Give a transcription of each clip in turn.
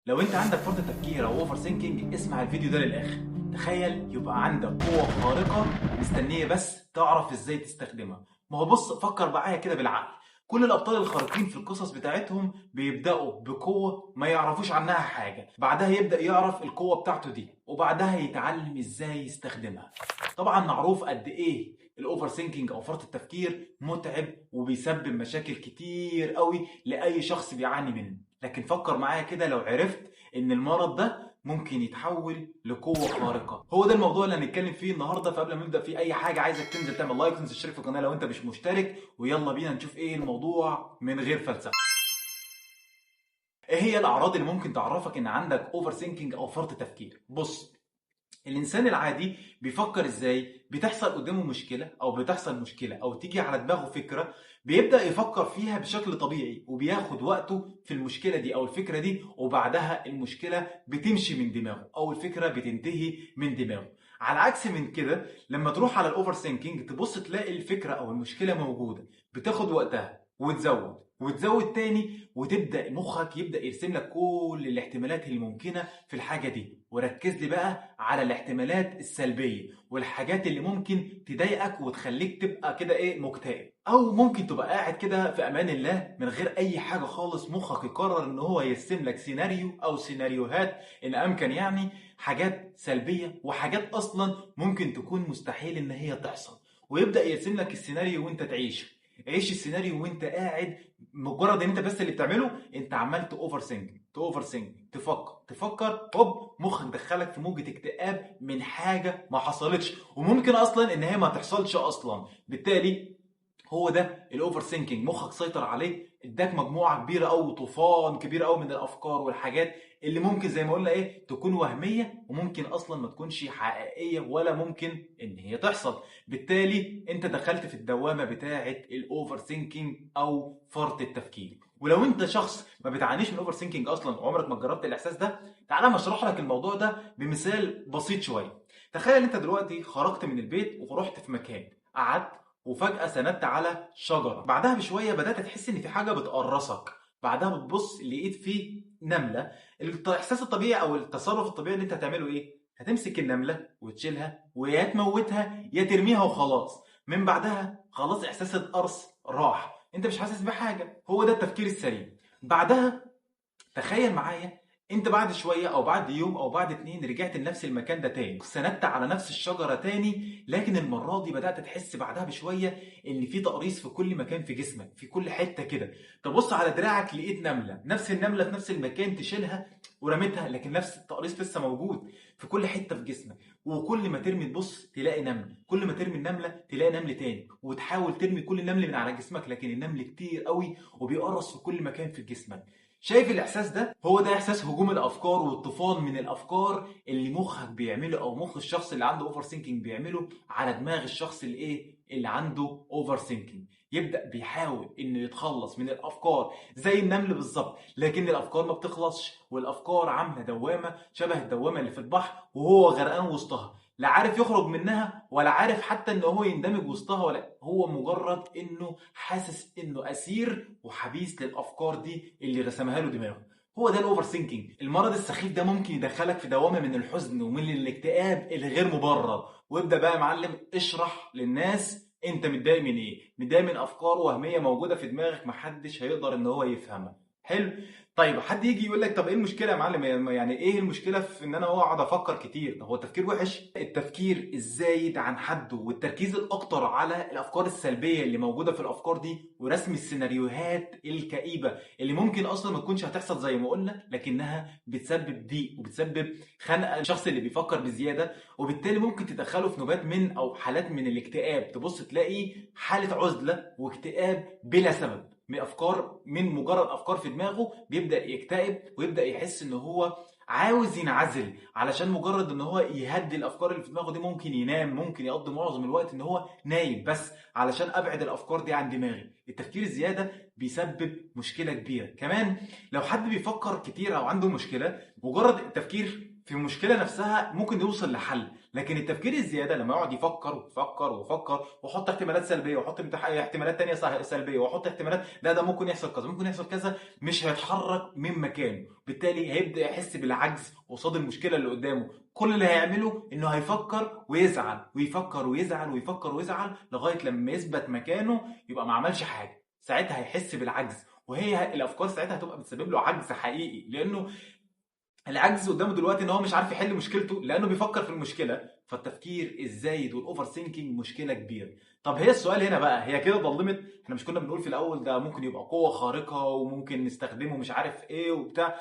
لو انت عندك فرط تفكير او اوفر ثينكينج اسمع الفيديو ده للاخر. تخيل يبقى عندك قوة خارقة مستنية بس تعرف ازاي تستخدمها. ما هو بص فكر معايا كده بالعقل. كل الابطال الخارقين في القصص بتاعتهم بيبدأوا بقوة ما يعرفوش عنها حاجة، بعدها يبدأ يعرف القوة بتاعته دي وبعدها يتعلم ازاي يستخدمها. طبعا معروف قد ايه الاوفر ثينكينج او فرط التفكير متعب وبيسبب مشاكل كتير قوي لاي شخص بيعاني منه، لكن فكر معايا كده لو عرفت ان المرض ده ممكن يتحول لقوة خارقة. هو ده الموضوع اللي هنتكلم فيه النهاردة. فقبل ما نبدأ فيه اي حاجة عايزك تنزل تعمل لايك وتنزل تشترك في القناة لو انت مش مشترك، ويلا بينا نشوف ايه الموضوع من غير فلسفة. ايه هي الاعراض اللي ممكن تعرفك ان عندك اوفر ثينكينج او فرط تفكير؟ بص، الانسان العادي بيفكر ازاي؟ بتحصل قدامه مشكله او بتحصل مشكله او تيجي على دماغه فكره، بيبدا يفكر فيها بشكل طبيعي وبياخد وقته في المشكله دي او الفكره دي، وبعدها المشكله بتمشي من دماغه او الفكره بتنتهي من دماغه. على عكس من كده لما تروح على الاوفر ثينكينج تبص تلاقي الفكره او المشكله موجوده، بتاخد وقتها وتزود وتزود تاني، وتبدا مخك يبدا يرسم لك كل الاحتمالات الممكنه في الحاجه دي. وركز لي بقى على الاحتمالات السلبيه والحاجات اللي ممكن تضايقك وتخليك تبقى كده ايه مكتئب، او ممكن تبقى قاعد كده في امان الله من غير اي حاجه خالص. مخك يقرر ان هو يرسم لك سيناريو او سيناريوهات ان امكن، يعني حاجات سلبيه وحاجات اصلا ممكن تكون مستحيل ان هي تحصل، ويبدا يرسم لك السيناريو وانت تعيش. عيش السيناريو وانت قاعد، مجرد ان انت بس اللي بتعمله انت عمال اوفر ثينك تفكر هوب مخك دخلك في موجة اكتئاب من حاجة ما حصلتش وممكن اصلا ان هي ما تحصلش اصلا. بالتالي هو ده الاوفر ثينكينج، مخك سيطر عليه، اداك مجموعه كبيره قوي، طوفان كبير قوي من الافكار والحاجات اللي ممكن زي ما قلنا ايه تكون وهميه وممكن اصلا ما تكونش حقيقيه ولا ممكن ان هي تحصل. بالتالي انت دخلت في الدوامه بتاعه الاوفر ثينكينج او فرط التفكير. ولو انت شخص ما بتعانيش من اوفر ثينكينج اصلا وعمرك ما جربت الاحساس ده، تعالى ما اشرح لك الموضوع ده بمثال بسيط شويه. تخيل انت دلوقتي خرجت من البيت ورحت في مكان، قعدت وفجأة سندت على شجرة، بعدها بشوية بدأت تحس إن في حاجة بتقرصك، بعدها بتبص لقيت فيه نملة. الإحساس الطبيعي أو التصرف الطبيعي اللي أنت هتعمله إيه؟ هتمسك النملة وتشيلها ويا تموتها يا ترميها وخلاص. من بعدها خلاص إحساس القرص راح، أنت مش حاسس بحاجة. هو ده التفكير السليم. بعدها تخيل معايا انت بعد شوية او بعد يوم او بعد اتنين رجعت لنفس المكان ده تاني، سندت على نفس الشجرة تاني، لكن المرة دي بدأت تحس بعدها بشوية ان في تقريص في كل مكان في جسمك، في كل حتة كده. تبص على دراعك لقيت نملة، نفس النملة في نفس المكان، تشيلها ورميتها لكن نفس التقريص لسه موجود في كل حتة في جسمك. وكل ما ترمي تبص تلاقي نمل، كل ما ترمي النملة تلاقي نمل تاني، وتحاول ترمي كل نمل من على جسمك لكن النمل كتير قوي وبيقرص في كل مكان في جسمك. شايف الاحساس ده؟ هو ده احساس هجوم الافكار والطوفان من الافكار اللي مخك بيعمله او مخ الشخص اللي عنده اوفر ثينكينج بيعمله على دماغ الشخص اللي اللي عنده اوفر ثينكينج. يبدا بيحاول انه يتخلص من الافكار زي النمل بالظبط، لكن الافكار ما بتخلصش والافكار عامله دوامه شبه الدوامه اللي في البحر وهو غرقان وسطها، لا عارف يخرج منها ولا عارف حتى ان هو يندمج وسطها، ولا هو مجرد انه حاسس انه اسير وحبيس للافكار دي اللي رسمها له دماغه. هو ده الاوفر ثينكينج. المرض السخيف ده ممكن يدخلك في دوامه من الحزن ومن الاكتئاب الغير مبرر. وابدا بقى يا معلم اشرح للناس انت متضايق من ايه. متضايق من افكار وهميه موجوده في دماغك محدش هيقدر ان هو يفهمها. حلو. طيب حد يجي يقول لك طب ايه المشكله يا معلم؟ يعني ايه المشكله في ان انا اقعد افكر كتير؟ طب هو التفكير وحش؟ التفكير الزايد عن حده والتركيز الاكتر على الافكار السلبيه اللي موجوده في الافكار دي ورسم السيناريوهات الكئيبه اللي ممكن اصلا ما تكونش هتحصل زي ما قلنا، لكنها بتسبب ضيق وبتسبب خنقه للشخص اللي بيفكر بزياده، وبالتالي ممكن تدخله في نوبات من او حالات من الاكتئاب. تبص تلاقي حاله عزله واكتئاب بلا سبب من افكار، من مجرد افكار في دماغه بيبدا يكتئب ويبدا يحس ان هو عاوز ينعزل علشان مجرد ان هو يهدي الافكار اللي في دماغه دي. ممكن ينام، ممكن يقضي معظم الوقت ان هو نايم بس علشان ابعد الافكار دي عن دماغي. التفكير الزياده بيسبب مشكله كبيره. كمان لو حد بيفكر كتير او عنده مشكله، مجرد التفكير في المشكله نفسها ممكن يوصل لحل. لكن التفكير الزياده لما يقعد يفكر ويفكر ويفكر ويحط احتمالات سلبيه ويحط احتمالات تانية سلبيه ويحط احتمالات ده ممكن يحصل كذا ممكن يحصل كذا، مش هيتحرك من مكانه. بالتالي هيبدا يحس بالعجز قصاد المشكله اللي قدامه. كل اللي هيعمله انه هيفكر ويزعل ويفكر ويزعل ويفكر ويزعل لغايه لما يثبت مكانه، يبقى ما عملش حاجه. ساعتها هيحس بالعجز، وهي الافكار ساعتها هتبقى بتسبب له عجز حقيقي، لانه العجز قدامه دلوقتي ان هو مش عارف يحل مشكلته لانه بيفكر في المشكله. فالتفكير الزايد والاوفر ثينكينج مشكله كبيره. طب هي السؤال هنا بقى، هي كده ضلمت؟ احنا مش كنا بنقول في الاول ده ممكن يبقى قوه خارقه وممكن نستخدمه مش عارف ايه وبتاع؟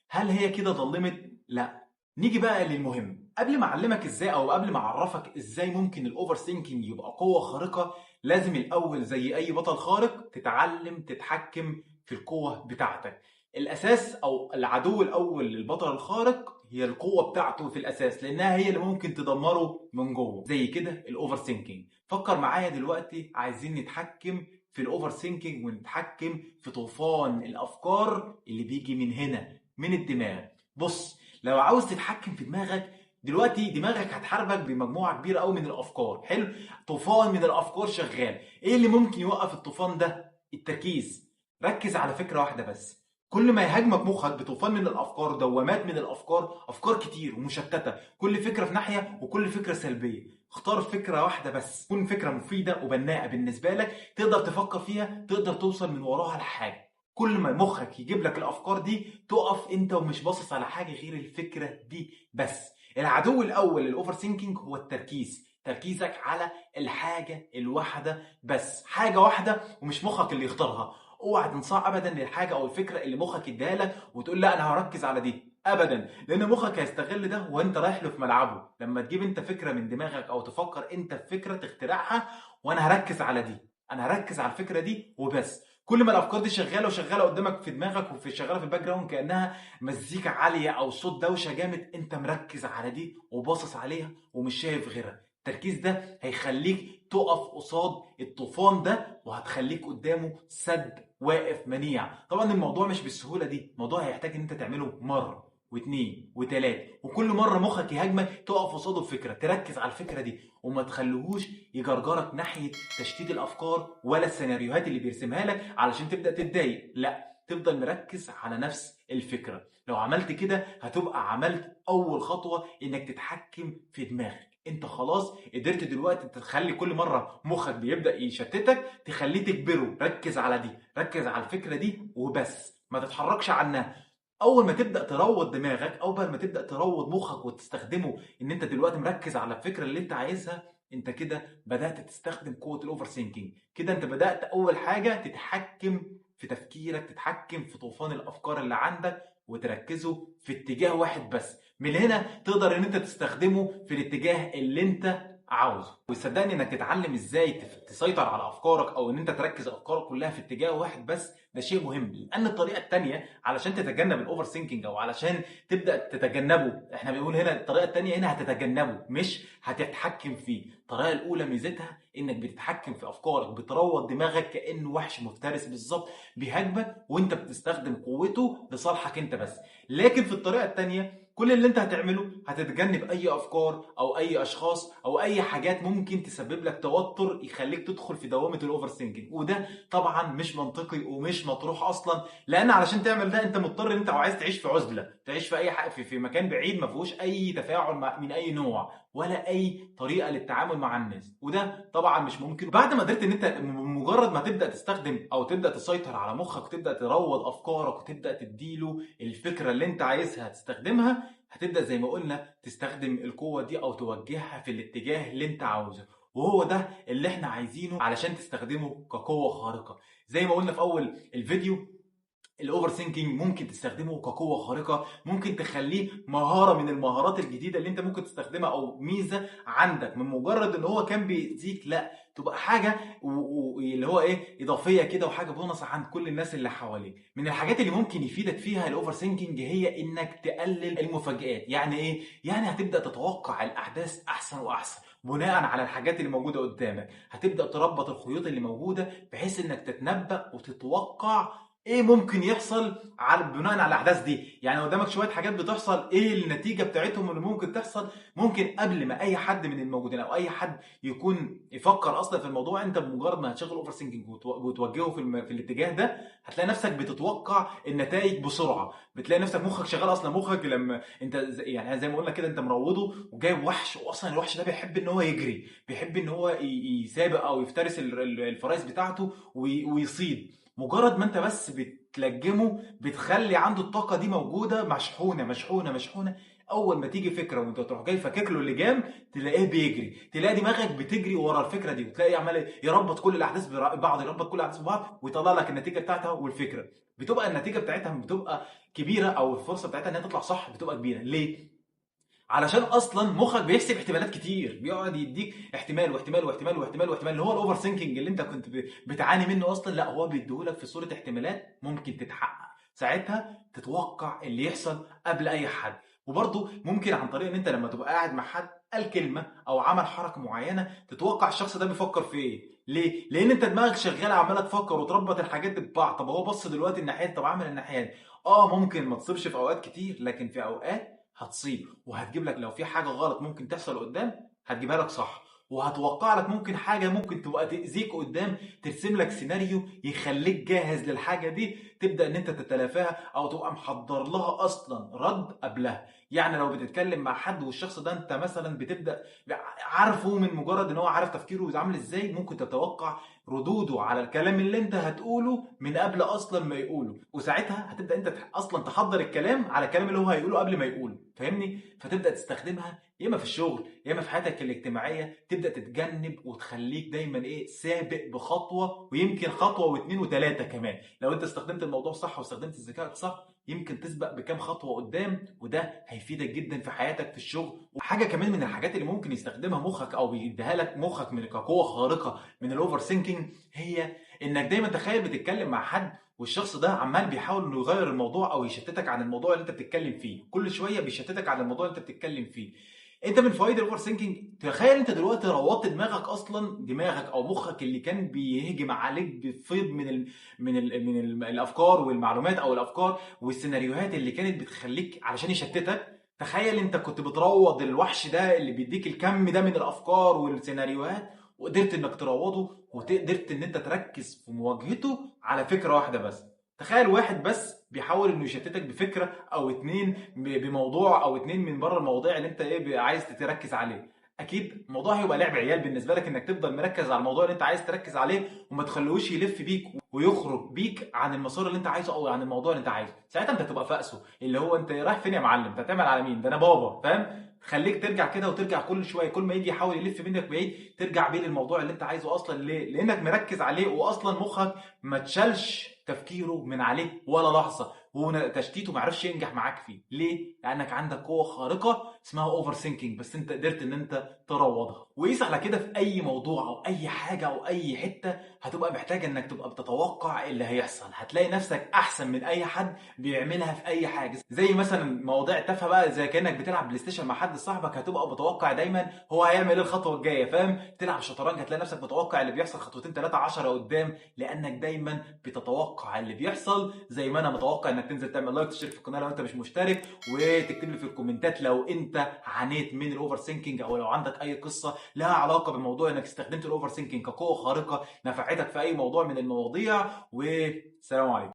هل هي كده ضلمت؟ لا. نيجي بقى للمهم. قبل ما اعلمك ازاي او قبل ما اعرفك ازاي ممكن الاوفر ثينكينج يبقى قوه خارقه، لازم الاول زي اي بطل خارق تتعلم تتحكم في القوه بتاعتك. الاساس او العدو الاول للبطل الخارق هي القوه بتاعته في الاساس، لانها هي اللي ممكن تدمره من جوه. زي كده الاوفر ثينكينج. فكر معايا دلوقتي، عايزين نتحكم في الاوفر ثينكينج ونتحكم في طوفان الافكار اللي بيجي من هنا، من الدماغ. بص، لو عاوز تتحكم في دماغك دلوقتي، دماغك هتحاربك بمجموعه كبيره قوي من الافكار. حلو، طوفان من الافكار شغال. ايه اللي ممكن يوقف الطوفان ده؟ التركيز. ركز على فكره واحده بس. كل ما يهاجمك مخك بطوفان من الافكار، دوامات من الافكار، افكار كتير ومشتته، كل فكره في ناحيه وكل فكره سلبيه. اختار فكره واحده بس تكون فكره مفيده وبناءه بالنسبه لك، تقدر تفكر فيها، تقدر توصل من وراها لحاجه. كل ما مخك يجيب لك الافكار دي، تقف انت ومش باصص على حاجه غير الفكره دي بس. العدو الاول للاوفر ثينكينج هو التركيز. تركيزك على الحاجه الواحده بس، حاجه واحده ومش مخك اللي يختارها. اوعى تنصاع ابدا للحاجه او الفكره اللي مخك اداها لك وتقول لا انا هركز على دي ابدا، لان مخك هيستغل ده وانت رايح له في ملعبه. لما تجيب انت فكره من دماغك او تفكر انت في فكره تخترعها، وانا هركز على دي، انا هركز على الفكره دي وبس. كل ما الافكار دي شغاله وشغاله قدامك في دماغك وفي شغاله في الباك جراوند كانها مزيكا عاليه او صوت دوشه جامد، انت مركز على دي وباصص عليها ومش شايف غيرها. التركيز ده هيخليك تقف قصاد الطوفان ده، وهتخليك قدامه سد واقف منيع. طبعا الموضوع مش بالسهوله دي، الموضوع هيحتاج ان انت تعمله مره واثنين وثلاثه، وكل مره مخك يهاجمك تقف قصاده الفكره، تركز على الفكره دي وما تخليهوش يجرجرك ناحيه تشتيت الافكار ولا السيناريوهات اللي بيرسمها لك علشان تبدا تتضايق. لا، تفضل مركز على نفس الفكره. لو عملت كده هتبقى عملت اول خطوه انك تتحكم في دماغك. انت خلاص قدرت دلوقتي تخلي كل مره مخك بيبدا يشتتك تخليه تجبره ركز على دي، ركز على الفكره دي وبس، ما تتحركش عنها. اول ما تبدا تروض دماغك، اول ما تبدا تروض مخك وتستخدمه ان انت دلوقتي مركز على الفكره اللي انت عايزها، انت كده بدات تستخدم قوه الاوفر ثينكينج. كده انت بدات اول حاجه تتحكم في تفكيرك، تتحكم في طوفان الافكار اللي عندك وتركزه في اتجاه واحد بس. من هنا تقدر ان انت تستخدمه في الاتجاه اللي انت عاوزه. وصدقني انك تتعلم ازاي تسيطر على افكارك او ان انت تركز افكارك كلها في اتجاه واحد بس، ده شيء مهم. لان الطريقه الثانيه علشان تتجنب الاوفر ثينكينج او علشان تبدا تتجنبه، احنا بنقول هنا الطريقه الثانيه هنا هتتجنبه مش هتتحكم فيه. الطريقه الاولى ميزتها انك بتتحكم في افكارك، بتروض دماغك كانه وحش مفترس بالظبط بيهاجمك وانت بتستخدم قوته لصالحك انت بس. لكن في الطريقه الثانيه كل اللي انت هتعمله هتتجنب اي افكار او اي اشخاص او اي حاجات ممكن تسبب لك توتر يخليك تدخل في دوامه الاوفر ثينكينج. وده طبعا مش منطقي ومش مطروح اصلا، لان علشان تعمل ده انت مضطر انت وعايز تعيش في عزله، تعيش في اي حق في مكان بعيد ما فيهوش اي تفاعل من اي نوع ولا اي طريقه للتعامل مع الناس، وده طبعا مش ممكن. بعد ما قدرت ان انت مجرد ما تبدا تستخدم او تبدا تسيطر على مخك وتبدا تروض افكارك وتبدا تديله الفكره اللي انت عايزها تستخدمها، هتبدا زي ما قلنا تستخدم القوه دي او توجهها في الاتجاه اللي انت عاوزه. وهو ده اللي احنا عايزينه علشان تستخدمه كقوه خارقه. زي ما قلنا في اول الفيديو، الاوفر ثينكينج ممكن تستخدمه كقوه خارقه، ممكن تخليه مهاره من المهارات الجديده اللي انت ممكن تستخدمها او ميزه عندك. من مجرد ان هو كان بيأذيك، لا، تبقى حاجه اللي هو ايه اضافيه كده وحاجه بونص عند كل الناس اللي حواليك. من الحاجات اللي ممكن يفيدك فيها الاوفر ثينكينج هي انك تقلل المفاجآت. يعني ايه؟ يعني هتبدا تتوقع الاحداث احسن واحسن بناء على الحاجات اللي موجوده قدامك. هتبدا تربط الخيوط اللي موجوده بحيث انك تتنبأ وتتوقع ايه ممكن يحصل على بناء على الاحداث دي. يعني قدامك شويه حاجات بتحصل، ايه النتيجه بتاعتهم اللي ممكن تحصل. ممكن قبل ما اي حد من الموجودين او اي حد يكون يفكر اصلا في الموضوع، انت بمجرد ما هتشغل اوفر سينكينج وتوجهه في الاتجاه ده، هتلاقي نفسك بتتوقع النتائج بسرعه. بتلاقي نفسك مخك شغال. اصلا مخك لما انت يعني زي ما قلنا كده، انت مروضه وجايب وحش، واصلا الوحش ده بيحب ان هو يجري، بيحب ان هو يسابق او يفترس الفرائس بتاعته ويصيد. مجرد ما انت بس بتلجمه، بتخلي عنده الطاقه دي موجوده، مشحونه مشحونه مشحونه. اول ما تيجي فكره وانت تروح جاي فاكك له اللجام، تلاقيه بيجري، تلاقي دماغك بتجري ورا الفكره دي، وتلاقي عمال يربط كل الاحداث ببعض، يربط كل الاحداث ببعض، ويطلع لك النتيجه بتاعتها. والفكره بتبقى النتيجه بتاعتها بتبقى كبيره، او الفرصه بتاعتها انها تطلع صح بتبقى كبيره. ليه؟ علشان اصلا مخك بيحسب احتمالات كتير، بيقعد يديك احتمال واحتمال واحتمال واحتمال واحتمال، اللي هو الاوفر ثينكينج اللي انت كنت بتعاني منه اصلا. لا، هو بيديهولك في صوره احتمالات ممكن تتحقق، ساعتها تتوقع اللي يحصل قبل اي حد. وبرضه ممكن عن طريق ان انت لما تبقى قاعد مع حد قال كلمه او عمل حركه معينه، تتوقع الشخص ده بيفكر في ايه. ليه؟ لان انت دماغك شغاله عماله تفكر وتربط الحاجات دي ببعض. طب هو بص دلوقتي الناحيه دي، طب عمل الناحيه دي. ممكن ما تصيبش في اوقات كتير، لكن في اوقات هتصيب، وهتجيب لك لو في حاجه غلط ممكن تحصل قدام، هتجيبها لك صح. وهتوقع لك ممكن حاجه ممكن تبقى تاذيك قدام، ترسم لك سيناريو يخليك جاهز للحاجه دي، تبدا ان انت تتلافاها او تبقى محضر لها اصلا رد قبلها. يعني لو بتتكلم مع حد والشخص ده انت مثلا بتبدا عارفه، من مجرد ان هو عارف تفكيره عامل ازاي، ممكن تتوقع ردوده على الكلام اللي انت هتقوله من قبل اصلا ما يقوله. وساعتها هتبدا انت اصلا تحضر الكلام على الكلام اللي هو هيقوله قبل ما يقوله، فاهمني؟ فتبدا تستخدمها يا اما في الشغل يا اما في حياتك الاجتماعيه، تبدا تتجنب وتخليك دايما سابق بخطوه، ويمكن خطوه واثنين وثلاثه كمان. لو انت استخدمت الموضوع صح واستخدمت الذكاء صح، يمكن تسبق بكام خطوه قدام، وده هيفيدك جدا في حياتك في الشغل. وحاجه كمان من الحاجات اللي ممكن يستخدمها مخك او بيديها لك مخك من كقوه خارقه من الاوفر ثينكينج، هي انك دايما تخيل بتتكلم مع حد، والشخص ده عمال بيحاول انه يغير الموضوع او يشتتك عن الموضوع اللي انت بتتكلم فيه. كل شويه بيشتتك عن الموضوع اللي انت بتتكلم فيه. انت من فوائد الاوفر ثينكينج، تخيل انت دلوقتي روضت دماغك اصلا، دماغك او مخك اللي كان بيهجم عليك بفيض من الافكار والمعلومات، او الافكار والسيناريوهات اللي كانت بتخليك علشان يشتتك. تخيل انت كنت بتروض الوحش ده اللي بيديك الكم ده من الافكار والسيناريوهات، وقدرت انك تروضه، وقدرت ان انت تركز في مواجهته على فكرة واحدة بس. تخيل واحد بس بيحاول انه يشتتك بفكرة او اتنين، بموضوع او اتنين من بره المواضيع اللي انت عايز تركز عليه. اكيد الموضوع هيبقى لعب عيال بالنسبة لك، انك تفضل مركز على الموضوع اللي انت عايز تركز عليه، وما تخلوش يلف بيك ويخرج بيك عن المسار اللي انت عايزه او عن الموضوع اللي انت عايزه. ساعتها انت هتبقى فاقسه، اللي هو انت رايح فين يا معلم؟ انت هتعمل على مين؟ ده انا بابا، فاهم؟ خليك ترجع كده، وترجع كل شويه كل ما يجي يحاول يلف منك بعيد، ترجع بيه للموضوع اللي انت عايزه اصلا. ليه؟ لانك مركز عليه، واصلا مخك ما تشالش تفكيره من عليه ولا لحظه، وتشتيته ما عرفش ينجح معاك فيه. ليه؟ لانك عندك قوه خارقه اسمها اوفر ثينكينج، بس انت قدرت ان انت تروضها. وقيس على كده في اي موضوع او اي حاجه او اي حته هتبقى محتاج انك تبقى بتتوقع اللي هيحصل، هتلاقي نفسك احسن من اي حد بيعملها في اي حاجه. زي مثلا مواضيع تافهه بقى، زي كانك بتلعب بلاي ستيشن مع حد صاحبك، هتبقى متوقع دايما هو هيعمل ايه الخطوه الجايه، فاهم؟ تلعب شطرنج هتلاقي نفسك متوقع اللي بيحصل خطوتين ثلاثه 10 قدام، لانك دايما بتتوقع اللي بيحصل. زي ما انا متوقع انك تنزل تعمل لايك، تشترك في القناه لو انت مش مشترك، وتكتب لي في الكومنتات لو انت عانيت من الاوفر ثينكينج، او لو عندك اي قصه لها علاقه بموضوع انك استخدمت الاوفر ثينكينج كقوه خارقه نفعتك في اي موضوع من المواضيع. والسلام عليكم.